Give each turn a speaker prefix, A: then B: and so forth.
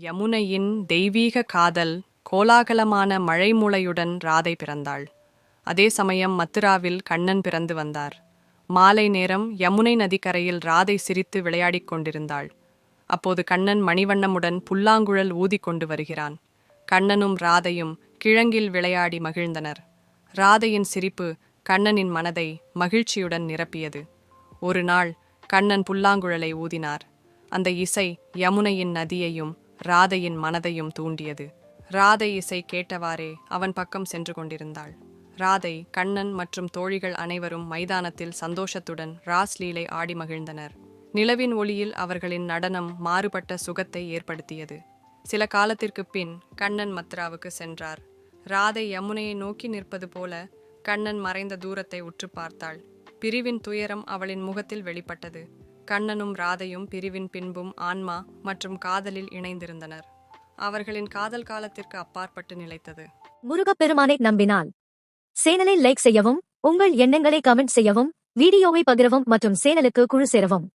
A: யமுனையின் தெய்வீக காதல் கோலாகலமான மழைமுளையுடன் ராதை பிறந்தாள். அதே சமயம் மதுராவில் கண்ணன் பிறந்து வந்தார். மாலை நேரம் யமுனை நதிக்கரையில் ராதை சிரித்து விளையாடிக் கொண்டிருந்தாள். அப்போது கண்ணன் மணிவண்ணமுடன் புல்லாங்குழல் ஊதிக்கொண்டு வருகிறான். கண்ணனும் ராதையும் கிழங்கில் விளையாடி மகிழ்ந்தனர். ராதையின் சிரிப்பு கண்ணனின் மனதை மகிழ்ச்சியுடன் நிரப்பியது. ஒரு நாள் கண்ணன் புல்லாங்குழலை ஊதினார். அந்த இசை யமுனையின் நதியையும் ராதையின் மனதையும் தூண்டியது. ராதை இசை கேட்டவாறே அவன் பக்கம் சென்று கொண்டிருந்தாள். ராதை, கண்ணன் மற்றும் தோழிகள் அனைவரும் மைதானத்தில் சந்தோஷத்துடன் ராஸ்லீலை ஆடி மகிழ்ந்தனர். நிலவின் ஒளியில் அவர்களின் நடனம் மாறுபட்ட சுகத்தை ஏற்படுத்தியது. சில காலத்திற்குப் பின் கண்ணன் மத்ராவுக்கு சென்றார். ராதை யமுனையை நோக்கி நிற்பது போல கண்ணன் மறைந்த தூரத்தை உற்று பார்த்தாள். பிரிவின் துயரம் அவளின் முகத்தில் வெளிப்பட்டது. கண்ணனும் ராதையும் பிரிவின் பின்பும் ஆன்மா மற்றும் காதலில் இணைந்திருந்தனர். அவர்களின் காதல் காலத்திற்கு அப்பாற்பட்டு நிலைத்தது.
B: முருகப்பெருமானை நம்பினால் சேனலை லைக் செய்யவும், உங்கள் எண்ணங்களை கமெண்ட் செய்யவும், வீடியோவை பகிரவும் மற்றும் சேனலுக்கு குழு சேரவும்.